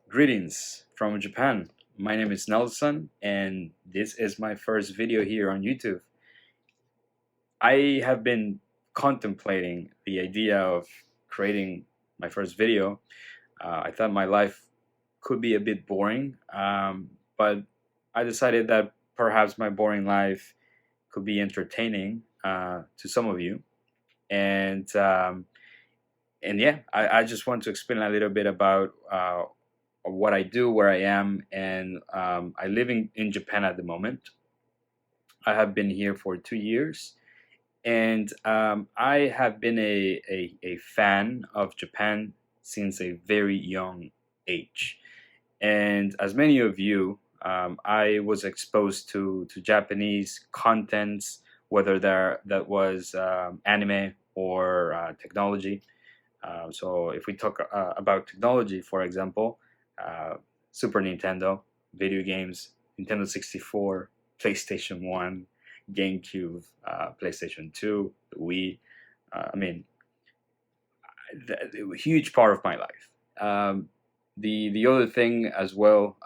Greetings from Japan. My name is Nelson, and this is my first video here on YouTube. I have been contemplating the idea of creating my first video. I thought my life could be a bit boring, but I decided that perhaps my boring life could be entertaining to some of you. And um, and yeah, I just want to explain a little bit about what I do, where I am, and I live in Japan at the moment. I have been here for 2 years, and I have been a fan of Japan since a very young age. And as many of you, I was exposed to Japanese contents, whether that was anime or technology. So if we talk about technology, for example, uh, Super Nintendo, video games, Nintendo 64, PlayStation 1, GameCube, PlayStation 2, the Wii. I mean, a huge part of my life. The other thing as well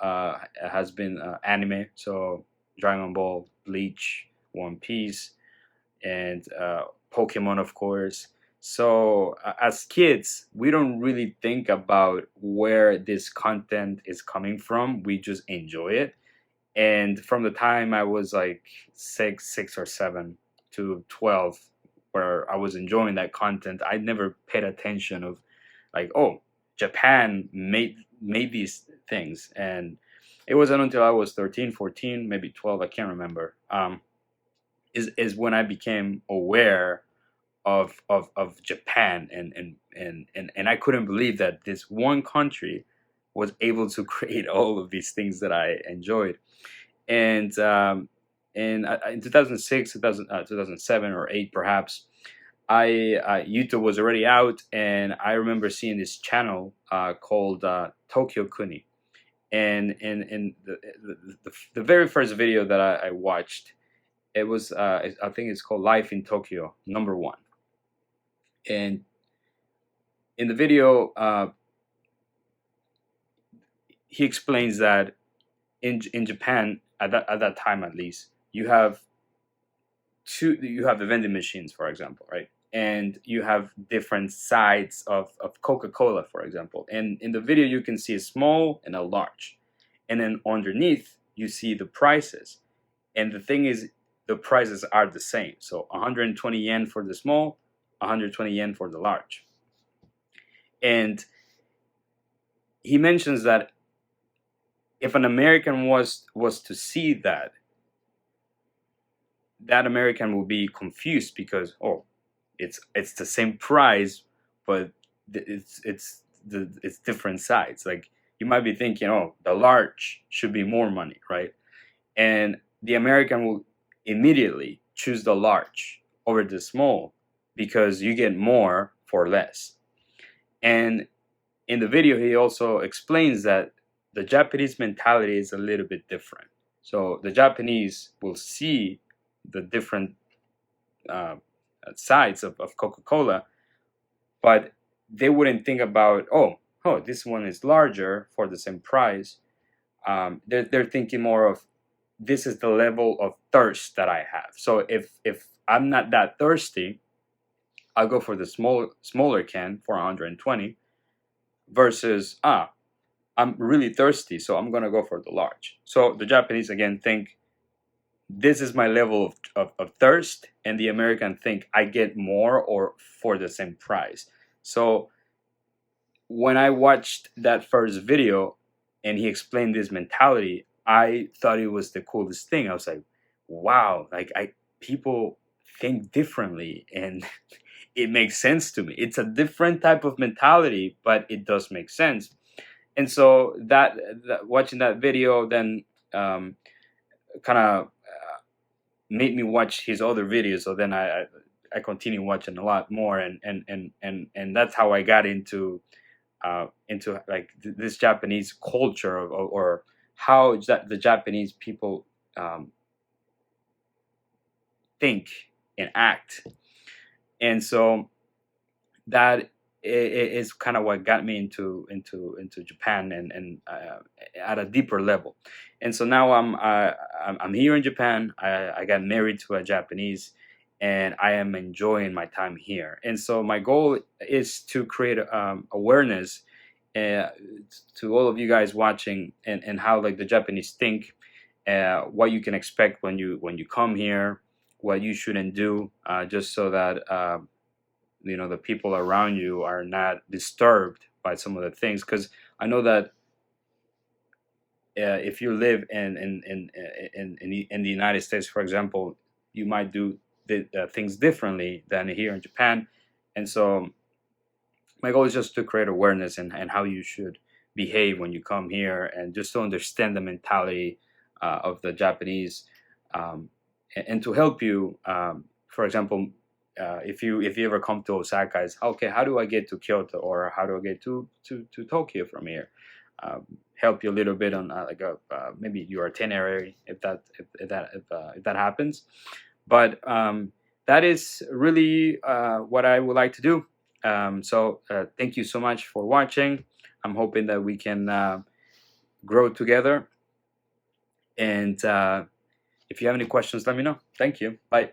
has been anime. So Dragon Ball, Bleach, One Piece, and Pokemon, of course. So as kids, we don't really think about where this content is coming from. We just enjoy it. And from the time I was like six or seven to 12, where I was enjoying that content, I never paid attention of like, oh, Japan made these things. And it wasn't until I was 13, 14, maybe 12, I can't remember. Is when I became aware of Japan, and I couldn't believe that this one country was able to create all of these things that I enjoyed. And in 2006, 2007 or 8 perhaps, I YouTube was already out, and I remember seeing this channel called Tokyo Kuni. And in the very first video that I watched, it was I think it's called Life in Tokyo #1. And in the video, he explains that in Japan at that time, at least, you have the vending machines, for example, right? And you have different sides of Coca-Cola, for example. And in the video, you can see a small and a large. And then underneath, you see the prices. And the thing is, the prices are the same. So 120 yen for the small, 120 yen for the large. And he mentions that if an American was to see that, that American will be confused because, oh, it's the same price, but it's different sides. Like, you might be thinking, oh, the large should be more money, right? And the American will immediately choose the large over the small because you get more for less. And in the video, he also explains that the Japanese mentality is a little bit different. So the Japanese will see the different sides of Coca-Cola, but they wouldn't think about, oh, this one is larger for the same price. They're thinking more of, this is the level of thirst that I have. So if I'm not that thirsty, I'll go for the smaller can for 120 versus I'm really thirsty, so I'm gonna go for the large. So the Japanese again think, this is my level of thirst, and the American think I get more or for the same price. So when I watched that first video and he explained this mentality, I thought it was the coolest thing. I was like, wow, like people think differently, and it makes sense to me. It's a different type of mentality, but it does make sense. And so that watching that video then kind of made me watch his other videos. So then I continue watching a lot more, and that's how I got into like this Japanese culture, or how the Japanese people think and act. And so that is kind of what got me into Japan, and at a deeper level. And so now I'm here in Japan. I got married to a Japanese, and I am enjoying my time here. And so my goal is to create awareness uh, to all of you guys watching, and how like the Japanese think, what you can expect when you come here, what you shouldn't do, just so that the people around you are not disturbed by some of the things. Because I know that if you live in the United States, for example, you might do things differently than here in Japan. And so my goal is just to create awareness and how you should behave when you come here, and just to understand the mentality of the Japanese, and to help you. For example, if you ever come to Osaka, it's okay. How do I get to Kyoto, or how do I get to Tokyo from here? Help you a little bit on maybe your itinerary, if that happens. But that is really what I would like to do. So thank you so much for watching. I'm hoping that we can grow together. And if you have any questions, let me know. Thank you. Bye.